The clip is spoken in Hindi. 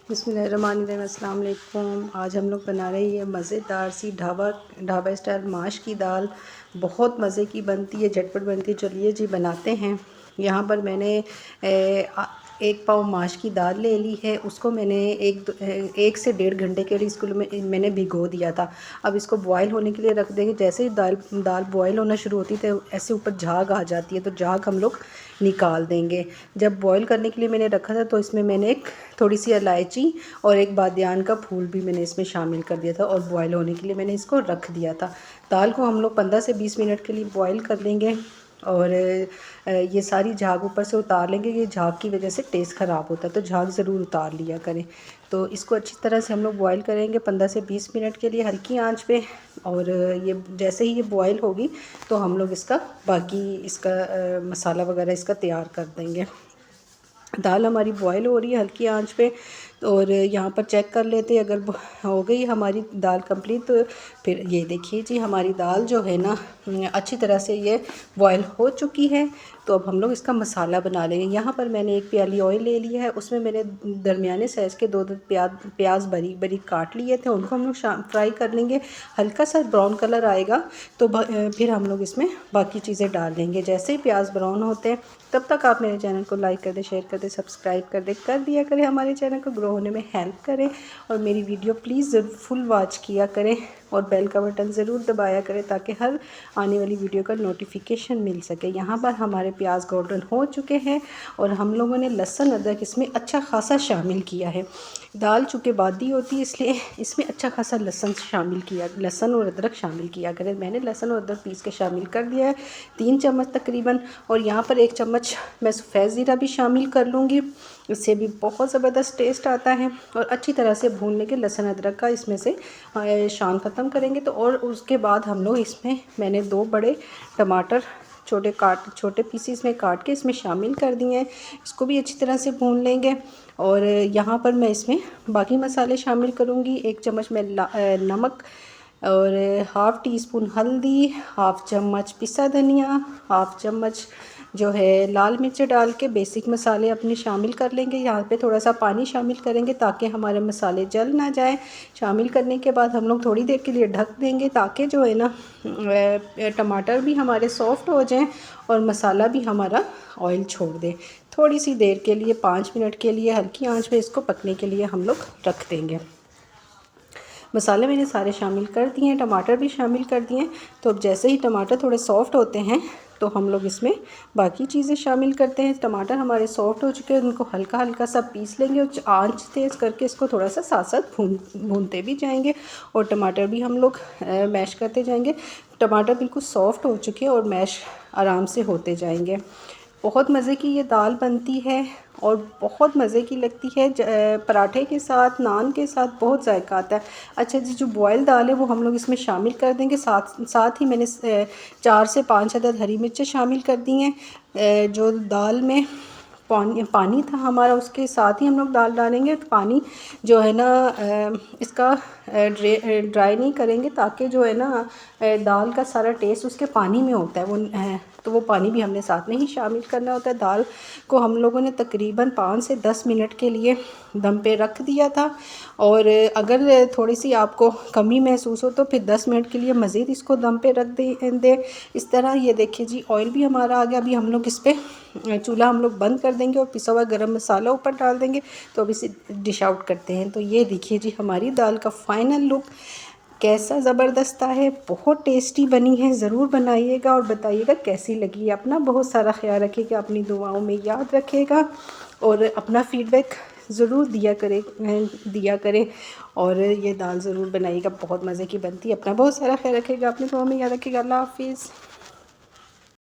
बिस्मिल्लाहिर्रहमानिर्रहीम, अस्सलाम वालेकुम। आज हम लोग बना रहे हैं मज़ेदार सी ढाबा स्टाइल माश की दाल। बहुत मज़े की बनती है, झटपट बनती है। चलिए जी बनाते हैं। यहाँ पर मैंने एक पाव माश की दाल ले ली है। उसको मैंने एक से 1.5 घंटे के लिए इसको मैंने भिगो दिया था। अब इसको बॉयल होने के लिए रख देंगे। जैसे ही दाल बॉयल होना शुरू होती है तो ऐसे ऊपर झाग आ जाती है, तो झाग हम लोग निकाल देंगे। जब बॉयल करने के लिए मैंने रखा था तो इसमें मैंने एक थोड़ी सी इलायची और एक बादियान का फूल भी मैंने इसमें शामिल कर दिया था और बॉयल होने के लिए मैंने इसको रख दिया था। दाल को हम लोग 15 से 20 मिनट के लिए बॉयल कर लेंगे और ये सारी झाग ऊपर से उतार लेंगे। ये झाग की वजह से टेस्ट ख़राब होता है, तो झाग ज़रूर उतार लिया करें। तो इसको अच्छी तरह से हम लोग बॉयल करेंगे 15 से 20 मिनट के लिए हल्की आंच पे। और ये जैसे ही ये बॉयल होगी तो हम लोग इसका मसाला वगैरह इसका तैयार कर देंगे। दाल हमारी बॉयल हो रही है हल्की आंच पे, और यहाँ पर चेक कर लेते हैं। अगर हो गई हमारी दाल कंप्लीट तो फिर ये देखिए जी हमारी दाल जो है ना अच्छी तरह से ये बॉयल हो चुकी है। तो अब हम लोग इसका मसाला बना लेंगे। यहाँ पर मैंने एक प्याली ऑयल ले लिया है, उसमें मैंने दरमियाने साइज़ के दो प्याज बारीक बारीक काट लिए थे। उनको हम लोग फ्राई कर लेंगे। हल्का सा ब्राउन कलर आएगा तो फिर हम लोग इसमें बाकी चीज़ें डाल देंगे। जैसे ही प्याज ब्राउन होते हैं तब तक आप मेरे चैनल को लाइक कर दें, शेयर कर दें, सब्सक्राइब कर दिया करें। हमारे चैनल को ग्रो होने में हेल्प करें और मेरी वीडियो प्लीज़ ज़रूर फुल वॉच किया करें और बेल का बटन ज़रूर दबाया करें ताकि हर आने वाली वीडियो का नोटिफिकेशन मिल सके। यहाँ पर हमारे प्याज गोल्डन हो चुके हैं और हम लोगों ने लहसुन अदरक इसमें अच्छा खासा शामिल किया है। दाल चूँकि बादी होती है इसलिए इसमें अच्छा खासा लहसुन और अदरक शामिल किया करें। मैंने लहसुन और अदरक पीस के शामिल कर दिया है 3 चम्मच तकरीबन। और यहाँ पर 1 चम्मच मैं सफ़ेद ज़ीरा भी शामिल कर लूँगी, इससे भी बहुत ज़बरदस्त टेस्ट आता है। और अच्छी तरह से भून लेंगे लहसुन अदरक का, इसमें से शान ख़त्म करेंगे। तो और उसके बाद हम लोग इसमें मैंने 2 बड़े टमाटर छोटे पीसीस में काट के इसमें शामिल कर दिए हैं। इसको भी अच्छी तरह से भून लेंगे। और यहाँ पर मैं इसमें बाकी मसाले शामिल करूँगी। 1 चम्मच में नमक और हाफ़ टी स्पून हल्दी, हाफ़ चम्मच पिसा धनिया, हाफ़ चम्मच जो है लाल मिर्च डाल के बेसिक मसाले अपने शामिल कर लेंगे। यहाँ पे थोड़ा सा पानी शामिल करेंगे ताकि हमारे मसाले जल ना जाए। शामिल करने के बाद हम लोग थोड़ी देर के लिए ढक देंगे ताकि जो है ना टमाटर भी हमारे सॉफ़्ट हो जाएं और मसाला भी हमारा ऑयल छोड़ दे। थोड़ी सी देर के लिए 5 मिनट के लिए हल्की आंच पे इसको पकने के लिए हम लोग रख देंगे। मसाले मैंने सारे शामिल कर दिए हैं, टमाटर भी शामिल कर दिए। तो अब जैसे ही टमाटर थोड़े सॉफ़्ट होते हैं तो हम लोग इसमें बाकी चीज़ें शामिल करते हैं। टमाटर हमारे सॉफ़्ट हो चुके हैं, उनको हल्का हल्का सा पीस लेंगे और आंच तेज़ करके इसको थोड़ा सा साथ साथ भूनते भी जाएंगे और टमाटर भी हम लोग मैश करते जाएंगे। टमाटर बिल्कुल सॉफ़्ट हो चुके हैं और मैश आराम से होते जाएंगे। बहुत मज़े की ये दाल बनती है और बहुत मज़े की लगती है। पराठे के साथ, नान के साथ बहुत जायका आता है। अच्छा जी, जो बॉयल दाल है वो हम लोग इसमें शामिल कर देंगे। साथ ही मैंने 4 से 5 अदद हरी मिर्चें शामिल कर दी हैं। जो दाल में पानी था हमारा उसके साथ ही हम लोग दाल डालेंगे। तो पानी जो है ना इसका ड्राई नहीं करेंगे ताकि जो है ना दाल का सारा टेस्ट उसके पानी में होता है। तो वो पानी भी हमने साथ में ही शामिल करना होता है। दाल को हम लोगों ने तकरीबन 5 से 10 मिनट के लिए दम पे रख दिया था। और अगर थोड़ी सी आपको कमी महसूस हो तो फिर 10 मिनट के लिए मज़ीद इसको दम पे रख दे। इस तरह ये देखिए जी ऑयल भी हमारा आ गया। अभी हम लोग इस पर चूल्हा हम लोग बंद कर देंगे और पिसा हुआ गरम मसाला ऊपर डाल देंगे। तो अब इसे डिश आउट करते हैं। तो ये देखिए जी हमारी दाल का फ़ाइनल लुक कैसा ज़बरदस्त है। बहुत टेस्टी बनी है। ज़रूर बनाइएगा और बताइएगा कैसी लगी। अपना बहुत सारा ख्याल रखिएगा, अपनी दुआओं में याद रखिएगा और अपना फ़ीडबैक ज़रूर दिया करें और ये दाल ज़रूर बनाइएगा। बहुत मज़े की बनती है। अपना बहुत सारा ख्याल रखिएगा, अपनी दुआओं में याद रखिएगा। अल्लाह हाफ़िज़।